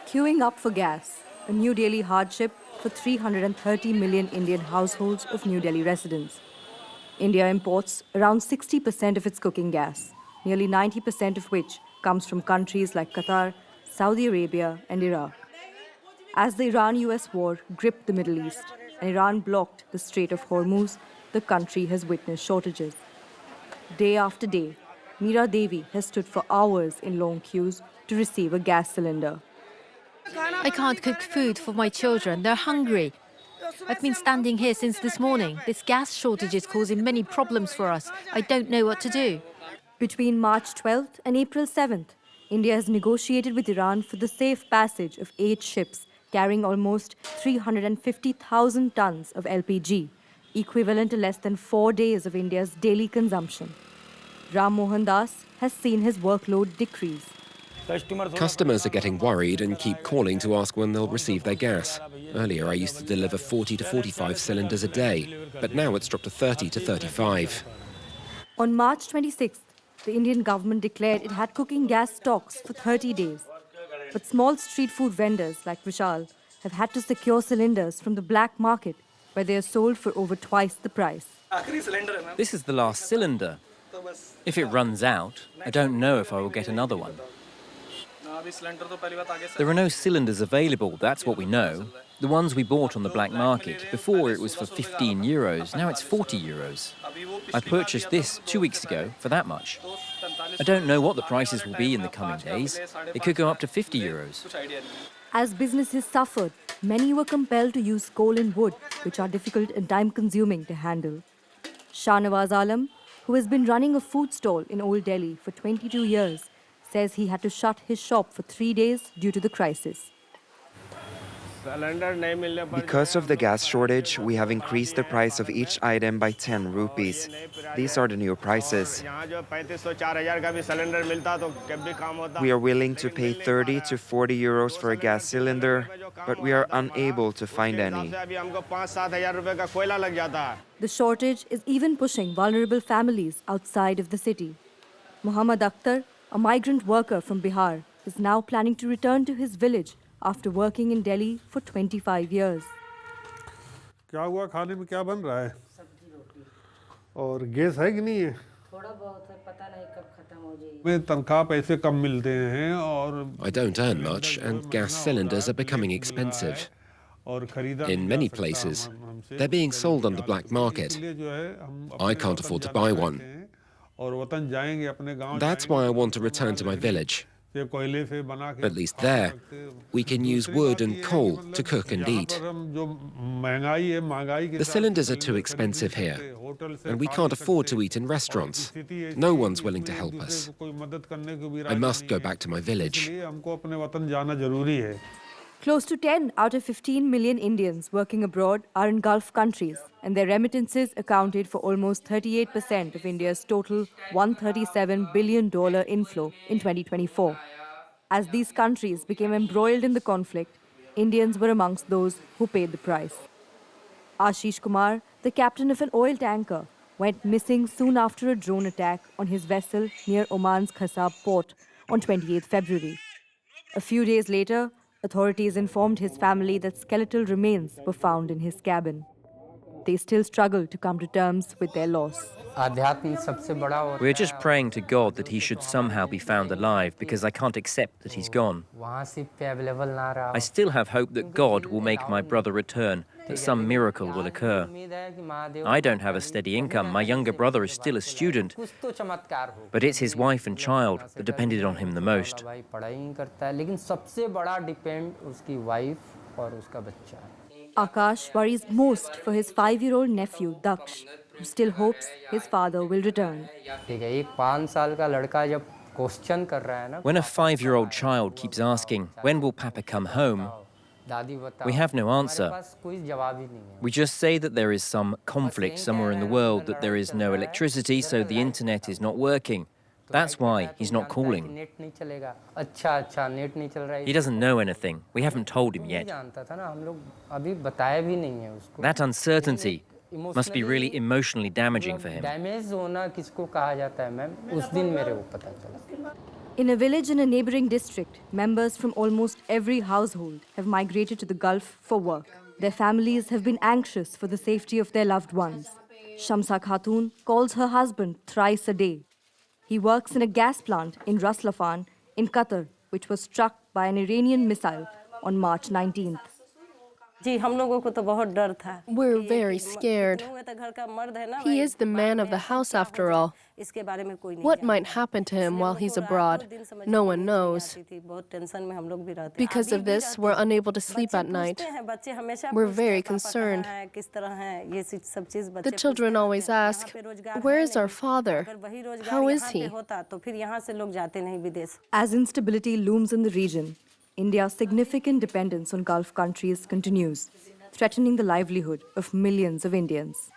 Queuing up for gas, a New Delhi hardship for 330 million Indian households of New Delhi residents. India imports around 60% of its cooking gas, nearly 90% of which comes from countries like Qatar, Saudi Arabia, and Iraq. As the Iran-US war gripped the Middle East and Iran blocked the Strait of Hormuz, the country has witnessed shortages. Day after day, Meera Devi has stood for hours in long queues to receive a gas cylinder. I can't cook food for my children. They're hungry. I've been standing here since this morning. This gas shortage is causing many problems for us. I don't know what to do. Between March 12th and April 7th, India has negotiated with Iran for the safe passage of 8 ships carrying almost 350,000 tons of LPG, equivalent to less than 4 days of India's daily consumption. Ram Mohan Das has seen his workload decrease. Customers are getting worried and keep calling to ask when they'll receive their gas. Earlier, I used to deliver 40 to 45 cylinders a day, but now it's dropped to 30 to 35. On March 26th, the Indian government declared it had cooking gas stocks for 30 days. But small street food vendors like Vishal have had to secure cylinders from the black market, where they are sold for over twice the price. This is the last cylinder. If it runs out, I don't know if I will get another one. There are no cylinders available, that's what we know. The ones we bought on the black market, before it was for 15 euros, now it's 40 euros. I purchased this 2 weeks ago for that much. I don't know what the prices will be in the coming days. It could go up to 50 euros. As businesses suffered, many were compelled to use coal and wood, which are difficult and time-consuming to handle. Shahnawaz Alam, who has been running a food stall in Old Delhi for 22 years, says he had to shut his shop for 3 days due to the crisis. Because of the gas shortage, we have increased the price of each item by 10 rupees. These are the new prices. We are willing to pay 30 to 40 euros for a gas cylinder, but we are unable to find any. The shortage is even pushing vulnerable families outside of the city. Muhammad Akhtar, a migrant worker from Bihar, is now planning to return to his village after working in Delhi for 25 years. क्या हुआ खाने में क्या बन रहा है और gas है कि नहीं है थोड़ा बहुत है पता नहीं कब खत्म हो जाएगी मैं तनख्वाह पैसे कम मिलते हैं और I don't earn much and gas cylinders are becoming expensive. In many places, they're being sold on the black market. I can't afford to buy one. That's why I want to return to my village. At least there, we can use wood and coal to cook and eat. The cylinders are too expensive here, and we can't afford to eat in restaurants. No one's willing to help us. I must go back to my village. Close to 10 out of 15 million Indians working abroad are in Gulf countries, and their remittances accounted for almost 38% of India's total $137 billion inflow in 2024. As these countries became embroiled in the conflict, Indians were amongst those who paid the price. Ashish Kumar, the captain of an oil tanker, went missing soon after a drone attack on his vessel near Oman's Qasab port on 28 February. A few days later, authorities informed his family that skeletal remains were found in his cabin. They still struggle to come to terms with their loss. We're just praying to God that he should somehow be found alive because I can't accept that he's gone. I still have hope that God will make my brother return, that some miracle will occur. I don't have a steady income. My younger brother is still a student, but it's his wife and child that depended on him the most. Akash worries most for his 5-year-old nephew, Daksh, who still hopes his father will return. When a 5-year-old child keeps asking, when will Papa come home? We have no answer. We just say that there is some conflict somewhere in the world, that there is no electricity, so the internet is not working. That's why he's not calling. He doesn't know anything. We haven't told him yet. That uncertainty must be really emotionally damaging for him. In a village in a neighboring district, members from almost every household have migrated to the Gulf for work. Their families have been anxious for the safety of their loved ones. Shamsa Khatun calls her husband thrice a day. He works in a gas plant in Ras Laffan in Qatar, which was struck by an Iranian missile on March 19th. We're very scared. He is the man of the house after all. What might happen to him while he's abroad? No one knows. Because of this, we're unable to sleep at night. We're very concerned. The children always ask, "Where is our father? How is he?" As instability looms in the region, India's significant dependence on Gulf countries continues, threatening the livelihood of millions of Indians.